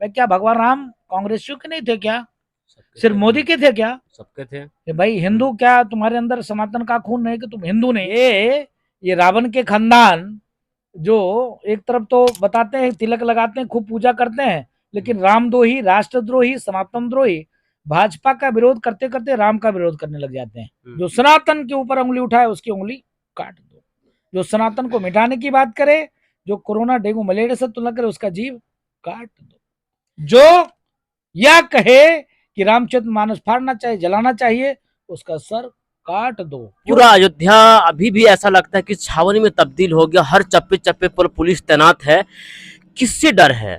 भाई क्या भगवान राम कांग्रेसियों के नहीं थे क्या? सबके सिर्फ थे। मोदी के थे क्या? सबके थे। कि भाई हिंदू क्या तुम्हारे अंदर सनातन का खून नहीं कि तुम हिंदू नहीं? ये रावण के खानदान जो एक तरफ तो बताते हैं तिलक लगाते हैं खूब पूजा करते हैं, लेकिन रामद्रोही, राष्ट्रद्रोही, सनातन द्रोही, भाजपा का विरोध करते करते राम का विरोध करने लग जाते हैं। जो सनातन के ऊपर उंगली उठाए उसकी उंगली काट दो, जो सनातन को मिटाने की बात करे, जो कोरोना डेंगू मलेरिया से तुलना करे उसका जीव काट दो, जो यह कहे कि रामचरित मानस फाड़ना चाहिए, जलाना चाहिए, उसका सर काट दो। पूरा अयोध्या अभी भी ऐसा लगता है कि छावनी में तब्दील हो गया। हर चप्पे चप्पे पर पुलिस तैनात है। किससे डर है?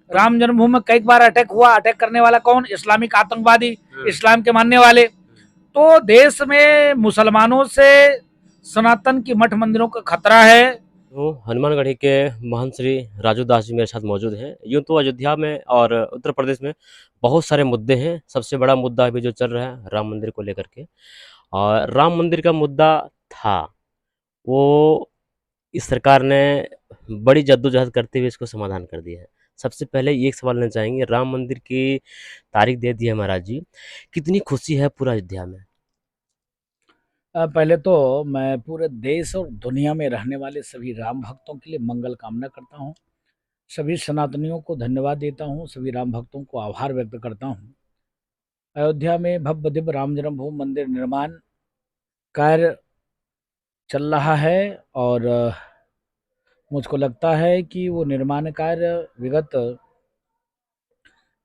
राम जन्मभूमि में कई बार अटैक हुआ। अटैक करने वाला कौन? इस्लामिक आतंकवादी, इस्लाम के मानने वाले। तो देश में मुसलमानों से सनातन की मठ मंदिरों का खतरा है। तो हनुमानगढ़ी के महंत श्री राजू दास जी मेरे साथ मौजूद हैं। यूँ तो अयोध्या में और उत्तर प्रदेश में बहुत सारे मुद्दे हैं। सबसे बड़ा मुद्दा अभी जो चल रहा है राम मंदिर को लेकर के, और राम मंदिर का मुद्दा था वो इस सरकार ने बड़ी जद्दोजहद करते हुए इसको समाधान कर दिया है। सबसे पहले ये एक सवाल लेना चाहेंगे, राम मंदिर की तारीख दे दी है महाराज जी, कितनी खुशी है पूरा अयोध्या में? पहले तो मैं पूरे देश और दुनिया में रहने वाले सभी राम भक्तों के लिए मंगल कामना करता हूँ। सभी सनातनियों को धन्यवाद देता हूँ, सभी राम भक्तों को आभार व्यक्त करता हूँ। अयोध्या में भव्य दिव्य राम जन्मभूमि मंदिर निर्माण कार्य चल रहा है और मुझको लगता है कि वो निर्माण कार्य विगत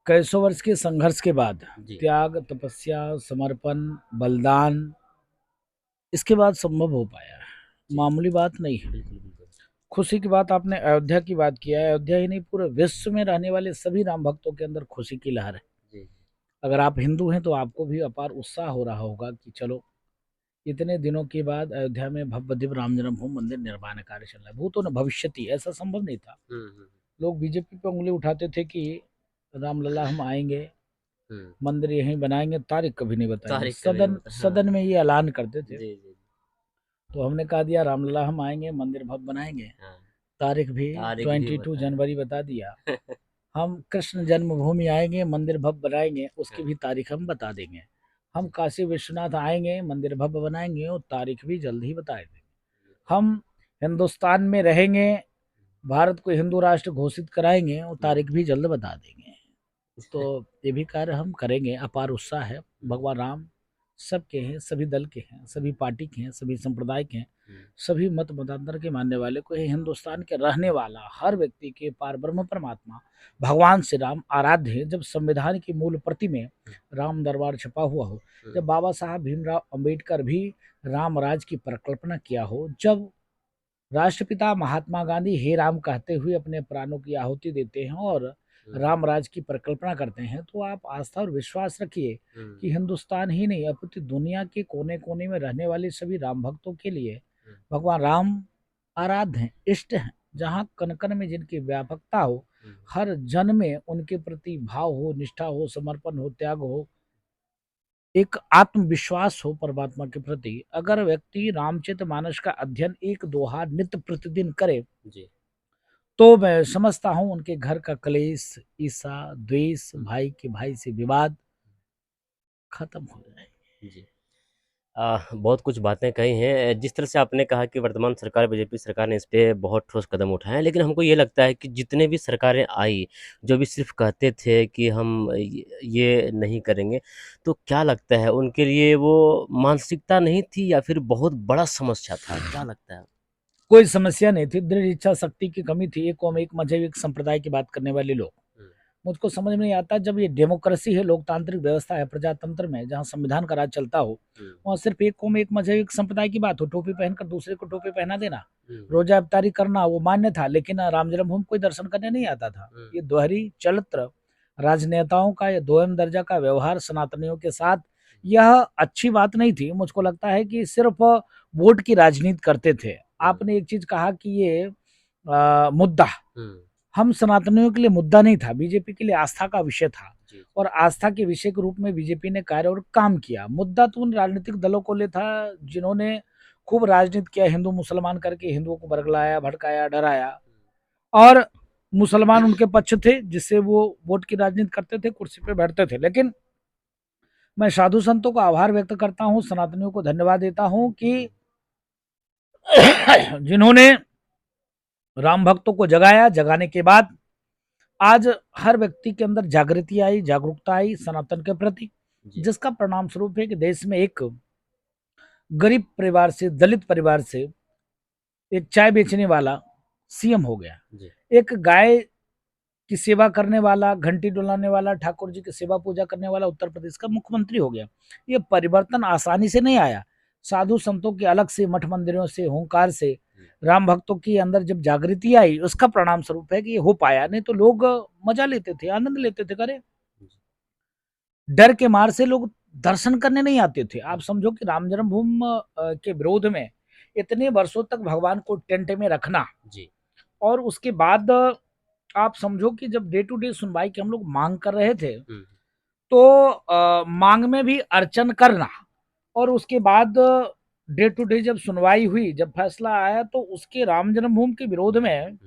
कई सौ वर्ष के संघर्ष के बाद, त्याग, तपस्या, समर्पण, बलिदान, इसके बाद संभव हो पाया है। मामूली बात नहीं है। खुशी की बात, आपने अयोध्या की बात किया है। अयोध्या ही नहीं, पूरे विश्व में रहने वाले सभी राम भक्तों के अंदर खुशी की लहर है। अगर आप हिंदू हैं तो आपको भी अपार उत्साह हो रहा होगा कि चलो इतने दिनों के बाद अयोध्या में भव्य दिव्य राम जन्मभूमि मंदिर निर्माण कार्य चल रहा है। भूतो न भविष्यति, ऐसा संभव नहीं था। लोग बीजेपी पे उंगली उठाते थे कि रामलला हम आएंगे, मंदिर यहीं बनाएंगे, तारीख कभी नहीं बताएंगे। सदन में ये ऐलान करते थे। तो हमने कहा दिया रामलला हम आएंगे, मंदिर भव्य बनाएंगे, तारीख भी 22 जनवरी बता दिया। हम कृष्ण जन्मभूमि आएंगे, मंदिर भव्य बनाएंगे, उसकी भी तारीख हम बता देंगे। हम काशी विश्वनाथ आएंगे, मंदिर भव्य बनाएंगे, और तारीख भी जल्द ही बता देंगे। हम हिंदुस्तान में रहेंगे, भारत को हिंदू राष्ट्र घोषित कराएंगे, और तारीख भी जल्द बता देंगे। तो ये भी कार्य हम करेंगे। अपार उत्साह है। भगवान राम सबके हैं, सभी दल के हैं, सभी पार्टी के हैं, सभी संप्रदाय के हैं, सभी मत मतांतर के मानने वाले को, हिंदुस्तान के रहने वाला हर व्यक्ति के पार ब्रह्म परमात्मा भगवान श्री राम आराध्य है। जब संविधान की मूल प्रति में राम दरबार छपा हुआ हो, जब बाबा साहब भीमराव अंबेडकर भी राम राज की परिकल्पना किया हो, जब राष्ट्रपिता महात्मा गांधी हे राम कहते हुए अपने प्राणों की आहुति देते हैं और राम राज की परिकल्पना करते हैं, तो आप आस्था और विश्वास रखिए कि हिंदुस्तान ही नहीं अपितु दुनिया के कोने कोने में रहने वाले सभी राम भक्तों के लिए भगवान राम आराध्य हैं, इष्ट हैं। जहाँ कण कण में जिनकी व्यापकता हो, हर जन में उनके प्रति भाव हो, निष्ठा हो, समर्पण हो, त्याग हो, एक आत्मविश्वास हो परमात्मा के प्रति। अगर व्यक्ति रामचरितमानस का अध्ययन एक दोहा नित्य प्रतिदिन करे तो मैं समझता हूं उनके घर का कलेश, ईर्षा, द्वेष, भाई के भाई से विवाद खत्म हो जाएगी। बहुत कुछ बातें कही हैं। जिस तरह से आपने कहा कि वर्तमान सरकार बीजेपी सरकार ने इस पे बहुत ठोस कदम उठाए हैं, लेकिन हमको ये लगता है कि जितने भी सरकारें आई, जो भी सिर्फ कहते थे कि हम ये नहीं करेंगे, तो क्या लगता है उनके लिए वो मानसिकता नहीं थी या फिर बहुत बड़ा समस्या था? क्या लगता है? कोई समस्या नहीं थी, दृढ़ इच्छा शक्ति की कमी थी। एक कौम, एक मजहब, एक संप्रदाय की बात करने वाले लोग। मुझको समझ में नहीं आता, जब ये डेमोक्रेसी है, लोकतांत्रिक व्यवस्था है, प्रजातंत्र में जहाँ संविधान का राज चलता हो, वहाँ सिर्फ एक कौम, एक मजहब, एक संप्रदाय की बात हो, टोपी पहनकर दूसरे को टोपी पहना देना, रोजा इफ्तारी करना, वो मान्य था। लेकिन राम जन्मभूमि कोई दर्शन करने नहीं आता था। ये दोहरी चरित्र राजनेताओं का, ये दोयम दर्जा का व्यवहार सनातनियों के साथ, यह अच्छी बात नहीं थी। मुझको लगता है कि सिर्फ वोट की राजनीति करते थे। आपने एक चीज कहा कि ये मुद्दा हम सनातनियों के लिए मुद्दा नहीं था, बीजेपी के लिए आस्था का विषय था, और आस्था के विषय के रूप में बीजेपी ने कार्य और काम किया। मुद्दा तो उन राजनीतिक दलों को ले था जिन्होंने खूब राजनीति किया, हिंदू मुसलमान करके हिंदुओं को बरगलाया, भड़काया, डराया। और मुसलमान उनके पक्ष थे, जिससे वो वोट की राजनीति करते थे, कुर्सी पे बैठते थे। लेकिन मैं साधु संतों का आभार व्यक्त करता हूँ, सनातनियों को धन्यवाद देता हूँ कि जिन्होंने राम भक्तों को जगाया, जगाने के बाद आज हर व्यक्ति के अंदर जागृति आई, जागरूकता आई सनातन के प्रति, जिसका परिणाम स्वरूप है कि देश में एक गरीब परिवार से, दलित परिवार से एक चाय बेचने वाला सीएम हो गया, एक गाय की सेवा करने वाला, घंटी डुलाने वाला, ठाकुर जी की सेवा पूजा करने वाला उत्तर प्रदेश का मुख्यमंत्री हो गया। ये परिवर्तन आसानी से नहीं आया, साधु संतों के अलग से मठ मंदिरों से, हुंकार से, राम भक्तों के अंदर जब जागृति आई, उसका परिणाम स्वरूप है कि ये हो पाया। नहीं तो लोग मजा लेते थे, आनंद लेते थे, करे डर के मार से लोग दर्शन करने नहीं आते थे। आप समझो कि राम जन्मभूमि के विरोध में इतने वर्षों तक भगवान को टेंट में रखना जी, और उसके बाद आप समझो कि जब डे टू डे सुनवाई की हम लोग मांग कर रहे थे, तो मांग में भी अर्चन करना, और उसके बाद डे टू डे जब सुनवाई हुई, जब फैसला आया, तो उसके राम जन्मभूमि के विरोध में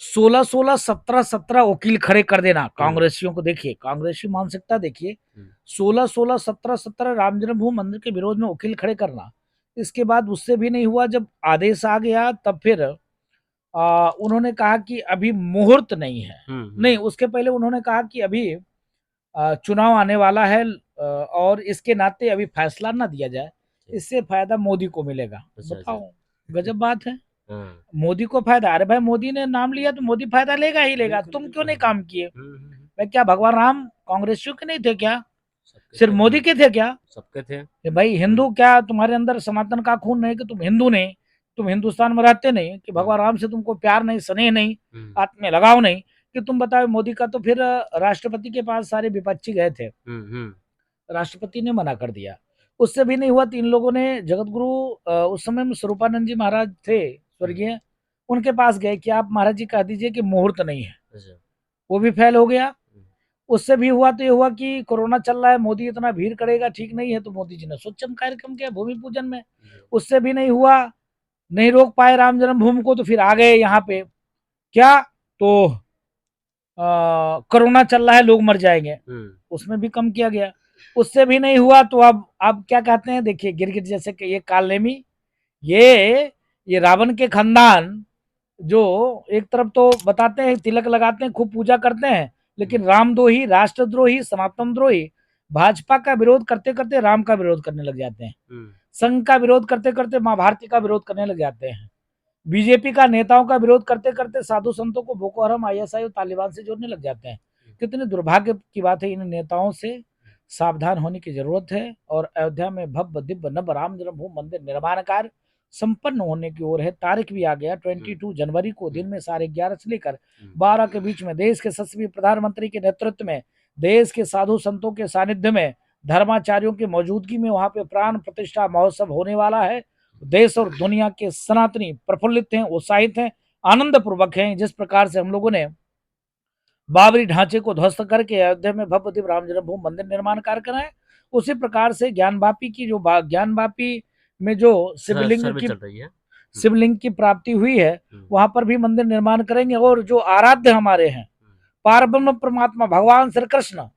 16-16, 17-17 वकील खड़े कर देना। कांग्रेसियों को देखिए, कांग्रेसी मानसिकता देखिए, 16-16, 17-17 राम जन्मभूमि मंदिर के विरोध में वकील खड़े करना। इसके बाद उससे भी नहीं हुआ, जब आदेश आ गया तब फिर उन्होंने कहा कि अभी मुहूर्त नहीं है। नहीं, उसके पहले उन्होंने कहा कि अभी चुनाव आने वाला है, और इसके नाते अभी फैसला ना दिया जाए, इससे फायदा मोदी को मिलेगा। बताओ, गजब बात है। मोदी को फायदा? अरे भाई, मोदी ने नाम लिया तो मोदी फायदा लेगा ही लेगा। तुम क्यों नहीं काम किए? मैं क्या भगवान राम कांग्रेसियों के नहीं थे क्या? सिर्फ मोदी के थे क्या? सबके थे। भाई हिंदू क्या तुम्हारे अंदर सनातन का खून नहीं कि तुम हिंदू नहीं, तुम हिंदुस्तान में रहते नहीं, कि भगवान राम से तुमको प्यार नहीं, स्नेह नहीं, आत्म लगाव नहीं, कि तुम बताओ मोदी का? तो फिर राष्ट्रपति के पास सारे विपक्षी गए थे, राष्ट्रपति ने मना कर दिया। उससे भी नहीं हुआ, तीन लोगों ने जगत गुरु उस समय में स्वरूपानंद जी महाराज थे स्वर्गीय, उनके पास गए कि आप महाराज जी कह दीजिए कि मुहूर्त नहीं है। वो भी फेल हो गया। उससे भी हुआ तो ये हुआ कि कोरोना चल रहा है, मोदी इतना भीड़ करेगा ठीक नहीं है, तो मोदी जी ने स्वच्छम कार्यक्रम किया भूमि पूजन में। उससे भी नहीं हुआ, नहीं रोक पाए राम जन्मभूमि को, तो फिर आ गए यहाँ पे क्या, तो कोरोना चल रहा है, लोग मर जाएंगे, उसमें भी कम किया गया। उससे भी नहीं हुआ तो अब क्या कहते हैं, देखिए गिरगिट जैसे कि ये कालनेमी, ये रावण के खानदान, जो एक तरफ तो बताते हैं तिलक लगाते हैं, खूब पूजा करते हैं, लेकिन रामद्रोही, राष्ट्रद्रोही, सनातन द्रोही, भाजपा का विरोध करते करते राम का विरोध करने लग जाते हैं, संघ का विरोध करते करते माँ भारती का विरोध करने लग जाते हैं, बीजेपी का नेताओं का विरोध करते करते साधु संतों को बोको हराम, आईएसआई और तालिबान से जोड़ने लग जाते हैं। कितने दुर्भाग्य की बात है। इन नेताओं से सावधान होने की जरूरत है। और अयोध्या में भव्य दिव्य नव राम जन्मभूमि मंदिर निर्माण कार्य संपन्न होने की ओर है। तारीख भी आ गया 22 जनवरी को दिन में 11:30 से लेकर 12 के बीच में देश के यशस्वी प्रधानमंत्री के नेतृत्व में, देश के साधु संतों के सानिध्य में, धर्माचार्यों की मौजूदगी में वहां पे प्राण प्रतिष्ठा महोत्सव होने वाला है। देश और दुनिया के सनातनी प्रफुल्लित हैं, उत्साहित हैं, आनंद पूर्वक हैं। जिस प्रकार से हम लोगों ने बाबरी ढांचे को ध्वस्त करके अयोध्या में भव्य दिव्य राम जन्मभूमि मंदिर निर्माण कार्य कराए, उसी प्रकार से ज्ञानवापी की जो ज्ञानवापी में जो शिवलिंग की प्राप्ति हुई है, वहां पर भी मंदिर निर्माण करेंगे। और जो आराध्य हमारे हैं पारब्रह्म परमात्मा भगवान श्री कृष्ण,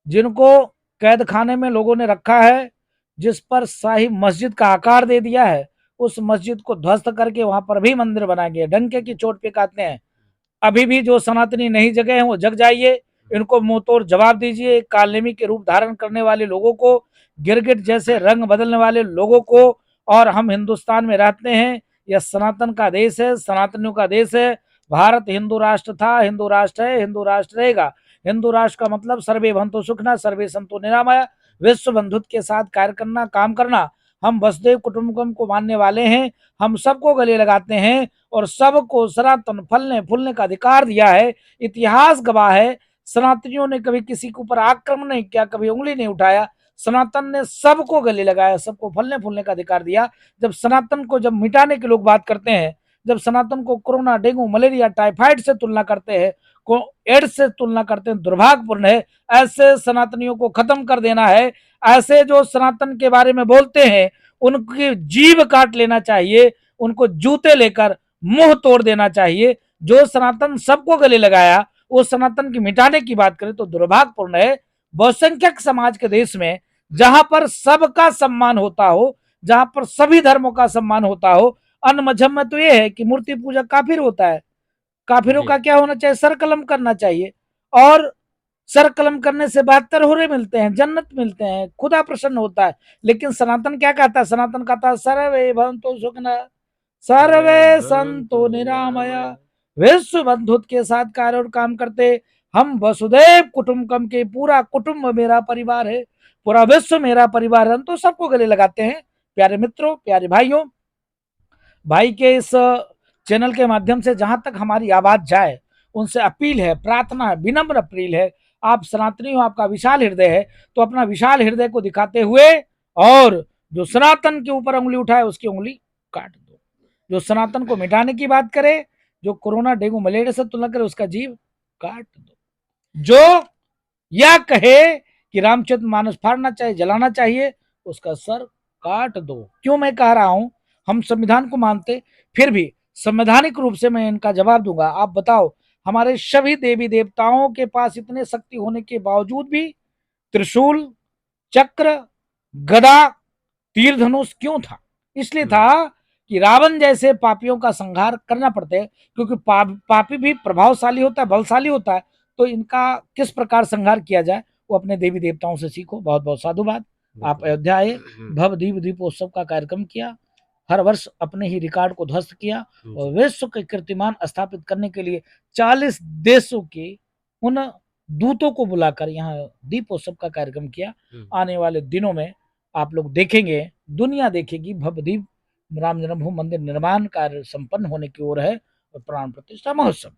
जिनको कैद खाने में लोगों ने रखा है, जिस पर शाही मस्जिद का आकार दे दिया है, उस मस्जिद को ध्वस्त करके वहां पर भी मंदिर बनाएंगे। डंके की चोट पे कहते हैं, अभी भी जो सनातनी नहीं जगे हैं वो जग जाइए, इनको मुंह तोड़ जवाब दीजिए। कालनेमी के रूप धारण करने वाले लोगों को, गिरगिट जैसे रंग बदलने वाले लोगों को। और हम हिंदुस्तान में रहते हैं, यह सनातन का देश है, सनातनियों का देश है। भारत हिंदू राष्ट्र था, हिंदू राष्ट्र है, हिंदू राष्ट्र रहेगा। हिंदू राष्ट्र का मतलब सर्वे भवन्तु सुखिनः, सर्वे सन्तु निरामया, विश्व बंधुत्व के साथ कार्य करना, काम करना। हम वसुधैव कुटुंबकम को मानने वाले हैं, हम सबको गले लगाते हैं और सबको सनातन फलने फूलने का अधिकार दिया है। इतिहास गवाह है, सनातनियों ने कभी किसी के ऊपर आक्रमण नहीं किया, कभी उंगली नहीं उठाया। सनातन ने सबको गले लगाया, सबको फलने फूलने का अधिकार दिया। जब सनातन को जब मिटाने के लोग बात करते हैं, जब सनातन को कोरोना, डेंगू, मलेरिया, टाइफाइड से तुलना करते हैं, को एड्स से तुलना करते हैं, दुर्भाग्यपूर्ण है। ऐसे सनातनियों को खत्म कर देना है। ऐसे जो सनातन के बारे में बोलते हैं, उनकी जीभ काट लेना चाहिए, उनको जूते लेकर मुंह तोड़ देना चाहिए। जो सनातन सबको गले लगाया, वो सनातन की मिटाने की बात करें तो दुर्भाग्यपूर्ण है। बहुसंख्यक समाज के देश में जहां पर सबका सम्मान होता हो, जहां पर सभी धर्मों का सम्मान होता हो, अन्य मजहब में तो ये है कि मूर्ति पूजा काफिर होता है। काफिरों का क्या होना चाहिए? सर कलम करना चाहिए, और सर कलम करने से 72 होरे मिलते हैं, जन्नत मिलते हैं, खुदा प्रसन्न होता है। लेकिन सनातन क्या कहता है? सनातन कहता है सर्वे भवन्तु सुखिनः सर्वे संतो निरामया, विश्व बंधुत्व के साथ कार्य और काम करते। हम वसुदैव कुटुंबकम के, पूरा कुटुंब मेरा परिवार है, पूरा विश्व मेरा परिवार है, हम तो सबको गले लगाते हैं। प्यारे मित्रों, प्यारे भाइयों, भाई के इस चैनल के माध्यम से जहां तक हमारी आवाज जाए, उनसे अपील है, प्रार्थना है, विनम्र अपील है, आप सनातनी हो, आपका विशाल हृदय है, तो अपना विशाल हृदय को दिखाते हुए, और जो सनातन के ऊपर उंगली उठाए उसकी उंगली काट दो। जो सनातन को मिटाने की बात करे, जो कोरोना डेंगू मलेरिया से तुलना करे, उसका जीव काट दो। जो यह कहे कि रामचरित मानस फाड़ना चाहिए, जलाना चाहिए, उसका सर काट दो। क्यों मैं कह रहा हूं? हम संविधान को मानते, फिर भी संवैधानिक रूप से मैं इनका जवाब दूंगा। आप बताओ, हमारे सभी देवी देवताओं के पास इतने शक्ति होने के बावजूद भी त्रिशूल, चक्र, गदा, तीर धनुष क्यों था? इसलिए था कि रावण जैसे पापियों का संहार करना पड़ता है, क्योंकि पापी भी प्रभावशाली होता है, बलशाली होता है। तो इनका किस प्रकार संहार किया जाए, वो अपने देवी देवताओं से सीखो। बहुत बहुत साधुवाद। आप अयोध्या आए, भव दीप दीपोत्सव का कार्यक्रम किया, हर वर्ष अपने ही रिकॉर्ड को ध्वस्त किया, और विश्व के कीर्तिमान स्थापित करने के लिए 40 देशों के उन दूतों को बुलाकर यहाँ दीपोत्सव का कार्यक्रम किया। आने वाले दिनों में आप लोग देखेंगे, दुनिया देखेगी, भवदीप राम जन्मभूमि मंदिर निर्माण कार्य संपन्न होने की ओर है, और प्राण प्रतिष्ठा महोत्सव।